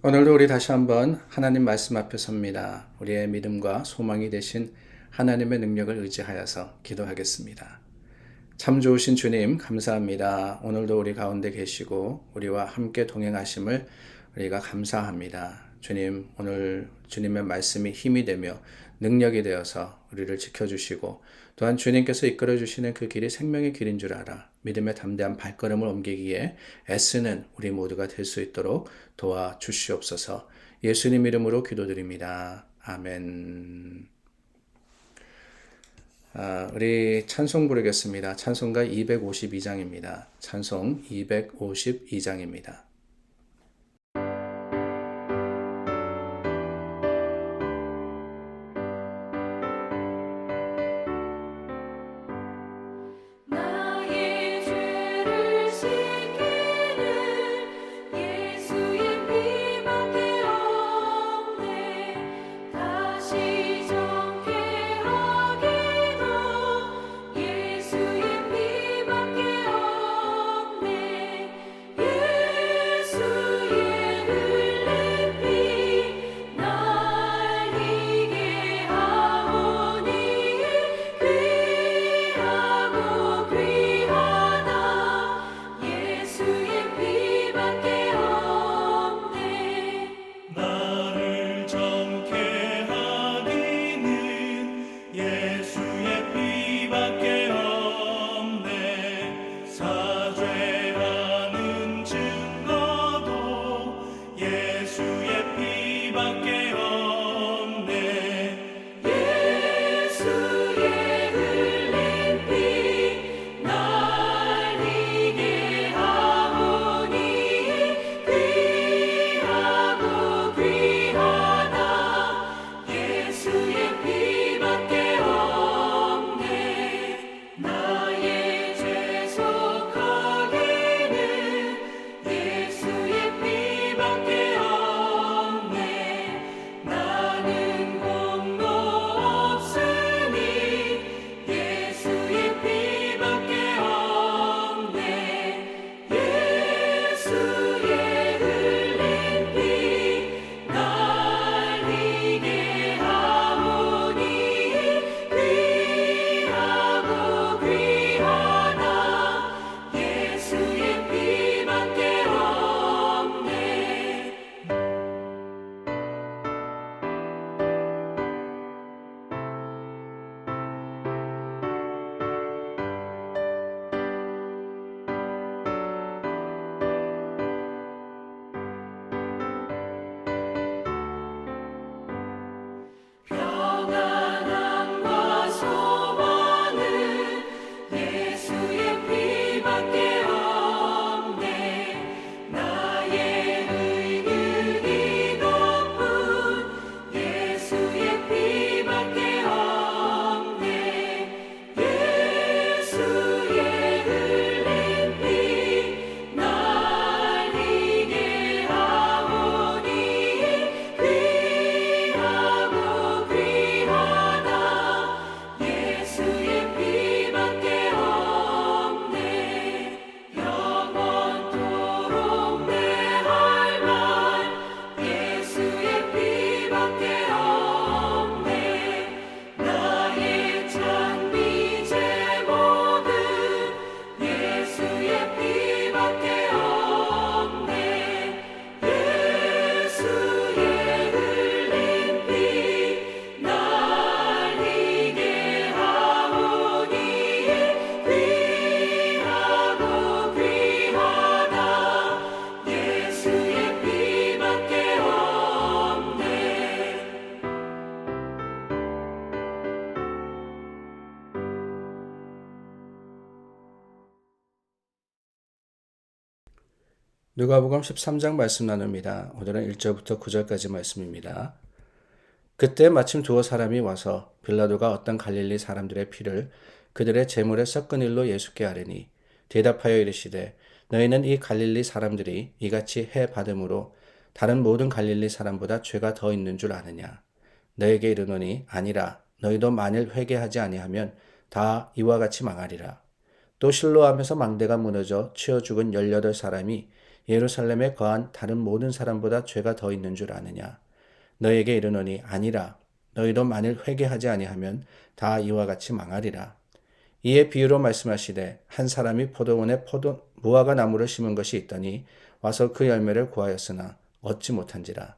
오늘도 우리 다시 한번 하나님 말씀 앞에 섭니다. 우리의 믿음과 소망이 되신 하나님의 능력을 의지하여서 기도하겠습니다. 참 좋으신 주님, 감사합니다. 오늘도 우리 가운데 계시고 우리와 함께 동행하심을 우리가 감사합니다. 주님, 오늘 주님의 말씀이 힘이 되며 능력이 되어서 우리를 지켜주시고 또한 주님께서 이끌어 주시는 그 길이 생명의 길인 줄 알아 믿음의 담대한 발걸음을 옮기기에 애쓰는 우리 모두가 될 수 있도록 도와주시옵소서. 예수님 이름으로 기도드립니다. 아멘. 우리 찬송 부르겠습니다. 찬송가 252장입니다. 찬송 252장입니다. 나의 죄를 씻기는 예수의 피밖에 없네. 다시 정케 하기도 예수의 피밖에 없네. 예수의 흘린 피 날 이게 하오니 귀하고 귀하다. 예수의 피밖에 없네. 나를 정케 하기는 예수의 피밖에 없네. 사죄하는 증거도 예수의 피밖에 없네. 예수의 흘린 피 날 이게 하오니 귀하고 귀하다. 예수의 피밖에 없네. 나의 죄 속하기는 예수의 피밖에 없네. 나는 공로 없으니 예수의 피밖에 없네. 예수의 흘린 피 날 이게 하오니 귀하고 귀하다. 예수의 피밖에 없네. 평안함과 소망은 예수의 피밖에 없네. 나의 의는 이것뿐 예수의 피밖에 없네. 예수의 흘린 피 날 이게 하오니 귀하고 귀하다. 예수의 피밖에 없네. 영원토록 내할 말 예수의 피밖에 없네. 나의 찬미 제목은 예수의 피밖에 없네. 예수의 흘린 피 날 이게 하오니 귀하고 귀하다. 예수의 피밖에 없네. 누가복음 13장 말씀 나눕니다. 오늘은 1절부터 9절까지 말씀입니다. 그때 마침 두어 사람이 와서 빌라도가 어떤 갈릴리 사람들의 피를 그들의 제물에 섞은 일로 예수께 아뢰니 대답하여 이르시되 너희는 이 갈릴리 사람들이 이같이 해 받음으로 다른 모든 갈릴리 사람보다 죄가 더 있는 줄 아느냐. 너에게 이르노니 아니라. 너희도 만일 회개하지 아니하면 다 이와 같이 망하리라. 또 실로암에서 망대가 무너져 치어 죽은 18사람이 예루살렘에 거한 다른 모든 사람보다 죄가 더 있는 줄 아느냐? 너에게 이르노니 아니라. 너희도 만일 회개하지 아니하면 다 이와 같이 망하리라. 이에 비유로 말씀하시되 한 사람이 포도원에 무화과 나무를 심은 것이 있더니 와서 그 열매를 구하였으나 얻지 못한지라.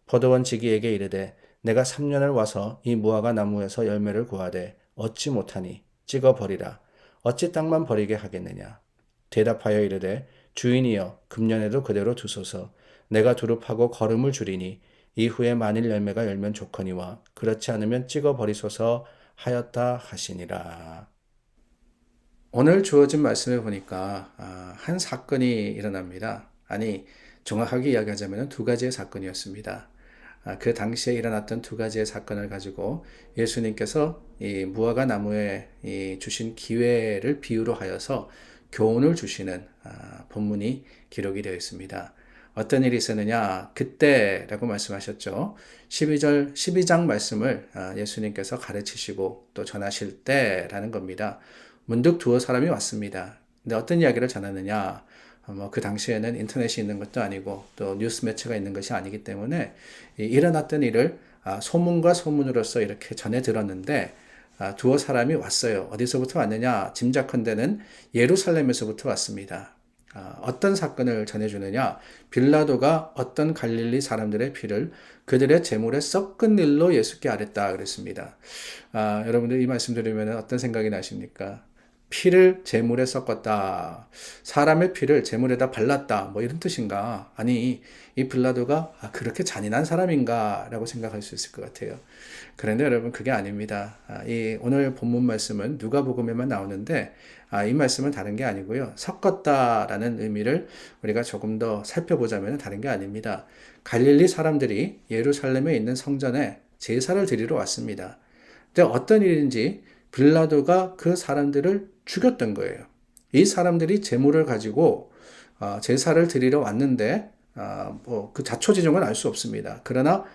포도원 지기에게 이르되 내가 3년을 와서 이 무화과 나무에서 열매를 구하되 얻지 못하니 찍어 버리라. 어찌 땅만 버리게 하겠느냐. 대답하여 이르되 주인이여 금년에도 그대로 두소서. 내가 두릅하고 거름을 줄이니 이후에 만일 열매가 열면 좋거니와 그렇지 않으면 찍어 버리소서 하였다 하시니라. 오늘 주어진 말씀을 보니까 한 사건이 일어납니다. 아니 정확하게 이야기하자면 두 가지의 사건이었습니다. 그 당시에 일어났던 두 가지의 사건을 가지고 예수님께서 이 무화과 나무에 주신 기회를 비유로 하여서 교훈을 주시는 본문이 기록이 되어 있습니다. 어떤 일이 있었느냐? 그때라고 말씀하셨죠. 12장 말씀을 예수님께서 가르치시고 또 전하실 때라는 겁니다. 문득 두어 사람이 왔습니다. 근데 어떤 이야기를 전하느냐? 그 당시에는 인터넷이 있는 것도 아니고 또 뉴스 매체가 있는 것이 아니기 때문에 일어났던 일을 소문과 소문으로서 이렇게 전해 들었는데 두어 사람이 왔어요. 어디서부터 왔느냐? 짐작컨대는 예루살렘에서부터 왔습니다. 어떤 사건을 전해주느냐? 빌라도가 어떤 갈릴리 사람들의 피를 그들의 제물에 섞은 일로 예수께 아랬다 그랬습니다. 여러분들 이 말씀 들으면 어떤 생각이 나십니까? 피를 제물에 섞었다. 사람의 피를 제물에다 발랐다. 뭐 이런 뜻인가? 아니, 이 빌라도가 그렇게 잔인한 사람인가? 라고 생각할 수 있을 것 같아요. 그런데 여러분, 그게 아닙니다. 이 오늘 본문 말씀은 누가복음에만 나오는데, 이 말씀은 다른 게 아니고요. 섞었다라는 의미를 우리가 조금 더 살펴보자면 다른 게 아닙니다. 갈릴리 사람들이 예루살렘에 있는 성전에 제사를 드리러 왔습니다. 근데 어떤 일인지 빌라도가 그 사람들을 죽였던 거예요. 이 사람들이 제물을 가지고 제사를 드리러 왔는데 그 자초지종은 알 수 없습니다. 그러나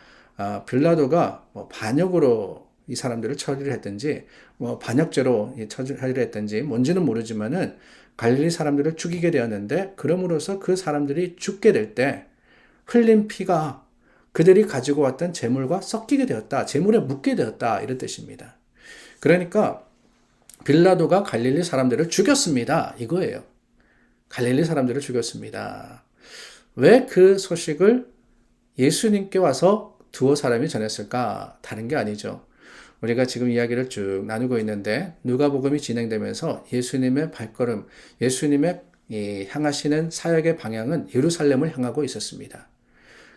빌라도가 반역으로 이 사람들을 처리를 했든지 반역죄로 처리를 했든지 뭔지는 모르지만은 갈릴리 사람들을 죽이게 되었는데 그럼으로써 그 사람들이 죽게 될 때 흘린 피가 그들이 가지고 왔던 제물과 섞이게 되었다. 제물에 묻게 되었다. 이런 뜻입니다. 그러니까 빌라도가 갈릴리 사람들을 죽였습니다. 이거예요. 갈릴리 사람들을 죽였습니다. 왜 그 소식을 예수님께 와서 두어 사람이 전했을까? 다른 게 아니죠. 우리가 지금 이야기를 쭉 나누고 있는데 누가복음이 진행되면서 예수님의 발걸음, 예수님의 향하시는 사역의 방향은 예루살렘을 향하고 있었습니다.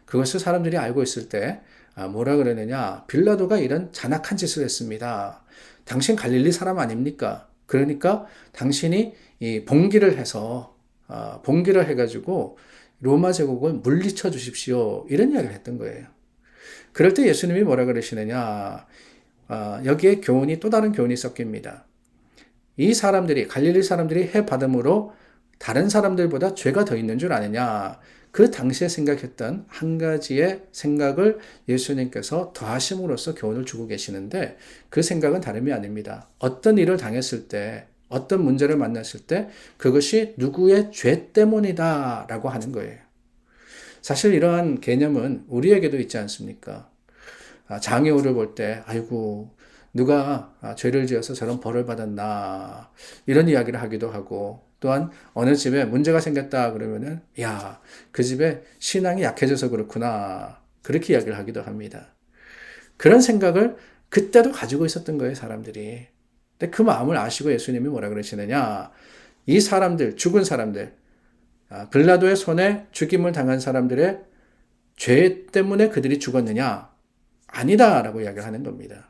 그것을 사람들이 알고 있을 때 뭐라 그러느냐? 빌라도가 이런 잔악한 짓을 했습니다. 당신 갈릴리 사람 아닙니까? 그러니까 당신이 봉기를 해가지고 로마 제국을 물리쳐 주십시오. 이런 이야기를 했던 거예요. 그럴 때 예수님이 뭐라 그러시느냐? 여기에 교훈이 또 다른 교훈이 섞입니다. 이 사람들이 갈릴리 사람들이 해 받음으로 다른 사람들보다 죄가 더 있는 줄 아느냐? 그 당시에 생각했던 한 가지의 생각을 예수님께서 더하심으로써 교훈을 주고 계시는데 그 생각은 다름이 아닙니다. 어떤 일을 당했을 때, 어떤 문제를 만났을 때 그것이 누구의 죄 때문이다 라고 하는 거예요. 사실 이러한 개념은 우리에게도 있지 않습니까? 장애우를 볼 때 아이고 누가 죄를 지어서 저런 벌을 받았나 이런 이야기를 하기도 하고 또한 어느 집에 문제가 생겼다 그러면은 야, 그 집에 신앙이 약해져서 그렇구나 그렇게 이야기를 하기도 합니다. 그런 생각을 그때도 가지고 있었던 거예요, 사람들이. 근데 그 마음을 아시고 예수님이 뭐라 그러시느냐? 이 사람들, 죽은 사람들, 빌라도의 손에 죽임을 당한 사람들의 죄 때문에 그들이 죽었느냐? 아니다라고 이야기를 하는 겁니다.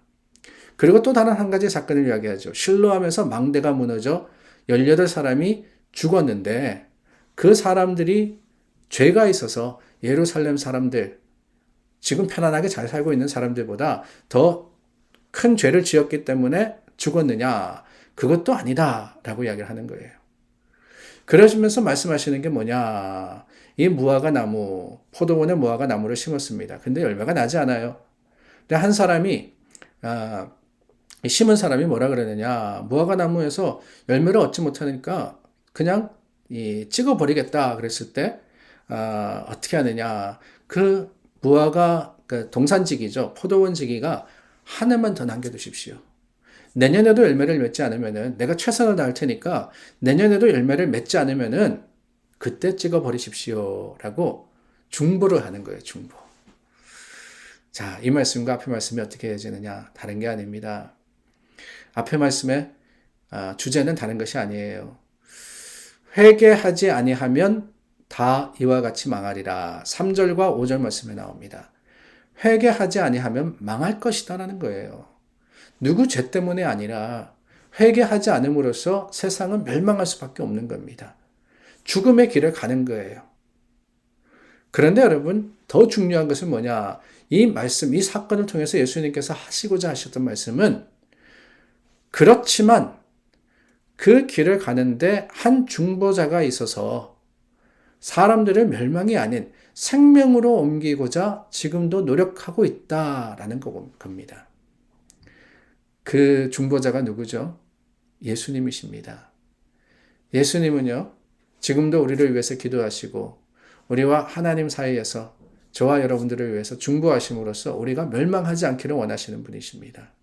그리고 또 다른 한 가지 사건을 이야기하죠. 실로암에서 망대가 무너져 18사람이 죽었는데 그 사람들이 죄가 있어서 예루살렘 사람들, 지금 편안하게 잘 살고 있는 사람들보다 더 큰 죄를 지었기 때문에 죽었느냐? 그것도 아니다라고 이야기를 하는 거예요. 그러시면서 말씀하시는 게 뭐냐? 이 무화과 나무, 포도원에 무화과 나무를 심었습니다. 근데 열매가 나지 않아요. 근데 한 사람이 심은 사람이 뭐라 그러느냐? 무화과 나무에서 열매를 얻지 못하니까 그냥 찍어버리겠다 그랬을 때 어떻게 하느냐. 그 무화과 그 동산지기죠. 포도원지기가 한 해만 더 남겨두십시오. 내년에도 열매를 맺지 않으면은 내가 최선을 다할 테니까 내년에도 열매를 맺지 않으면은 그때 찍어 버리십시오라고 중보를 하는 거예요. 중보. 자, 이 말씀과 앞의 말씀이 어떻게 이어지느냐? 다른 게 아닙니다. 앞의 말씀의 주제는 다른 것이 아니에요. 회개하지 아니하면 다 이와 같이 망하리라. 3절과 5절 말씀에 나옵니다. 회개하지 아니하면 망할 것이다라는 거예요. 누구 죄 때문에 아니라 회개하지 않음으로써 세상은 멸망할 수밖에 없는 겁니다. 죽음의 길을 가는 거예요. 그런데 여러분, 더 중요한 것은 뭐냐? 이 말씀, 이 사건을 통해서 예수님께서 하시고자 하셨던 말씀은 그렇지만 그 길을 가는데 한 중보자가 있어서 사람들을 멸망이 아닌 생명으로 옮기고자 지금도 노력하고 있다라는 겁니다. 그 중보자가 누구죠? 예수님이십니다. 예수님은요, 지금도 우리를 위해서 기도하시고 우리와 하나님 사이에서 저와 여러분들을 위해서 중보하심으로써 우리가 멸망하지 않기를 원하시는 분이십니다.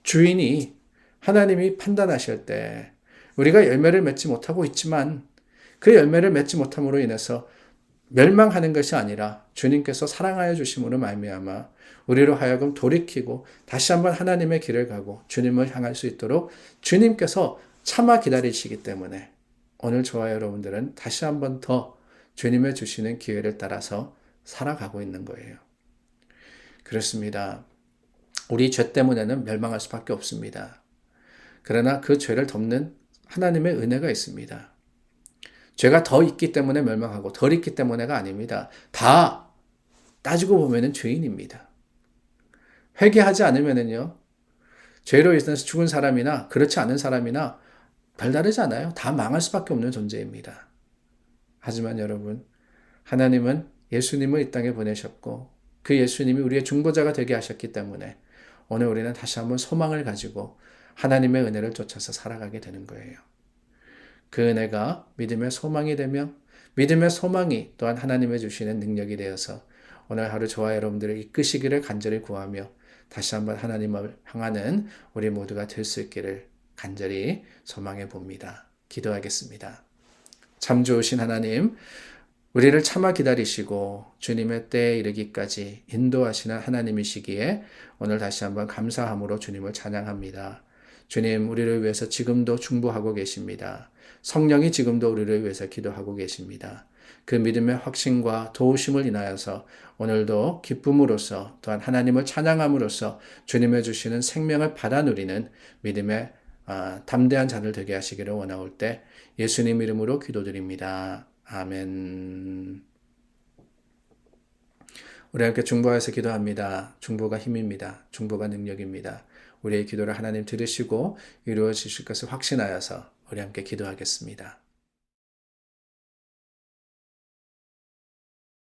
주인이 하나님이 판단하실 때 우리가 열매를 맺지 못하고 있지만 그 열매를 맺지 못함으로 인해서 멸망하는 것이 아니라 주님께서 사랑하여 주심으로 말미암아 우리로 하여금 돌이키고 다시 한번 하나님의 길을 가고 주님을 향할 수 있도록 주님께서 참아 기다리시기 때문에 오늘 저와 여러분들은 다시 한번 더 주님의 주시는 기회를 따라서 살아가고 있는 거예요. 그렇습니다. 우리 죄 때문에는 멸망할 수밖에 없습니다. 그러나 그 죄를 덮는 하나님의 은혜가 있습니다. 죄가 더 있기 때문에 멸망하고 덜 있기 때문에가 아닙니다. 다 따지고 보면은 죄인입니다. 회개하지 않으면은요, 죄로 인해서 죽은 사람이나 그렇지 않은 사람이나 별다르지 않아요. 다 망할 수밖에 없는 존재입니다. 하지만 여러분, 하나님은 예수님을 이 땅에 보내셨고 그 예수님이 우리의 중보자가 되게 하셨기 때문에 오늘 우리는 다시 한번 소망을 가지고 하나님의 은혜를 쫓아서 살아가게 되는 거예요. 그 은혜가 믿음의 소망이 되며 믿음의 소망이 또한 하나님의 주시는 능력이 되어서 오늘 하루 저와 여러분들을 이끄시기를 간절히 구하며 다시 한번 하나님을 향하는 우리 모두가 될 수 있기를 간절히 소망해 봅니다. 기도하겠습니다. 참 좋으신 하나님, 우리를 참아 기다리시고 주님의 때에 이르기까지 인도하시는 하나님이시기에 오늘 다시 한번 감사함으로 주님을 찬양합니다. 주님, 우리를 위해서 지금도 중보하고 계십니다. 성령이 지금도 우리를 위해서 기도하고 계십니다. 그 믿음의 확신과 도우심을 인하여서 오늘도 기쁨으로써 또한 하나님을 찬양함으로써 주님의 주시는 생명을 받아 누리는 믿음의 담대한 자들 되게 하시기를 원하올 때 예수님 이름으로 기도드립니다. 아멘. 우리 함께 중보하여서 기도합니다. 중보가 힘입니다. 중보가 능력입니다. 우리의 기도를 하나님 들으시고 이루어지실 것을 확신하여서 우리 함께 기도하겠습니다.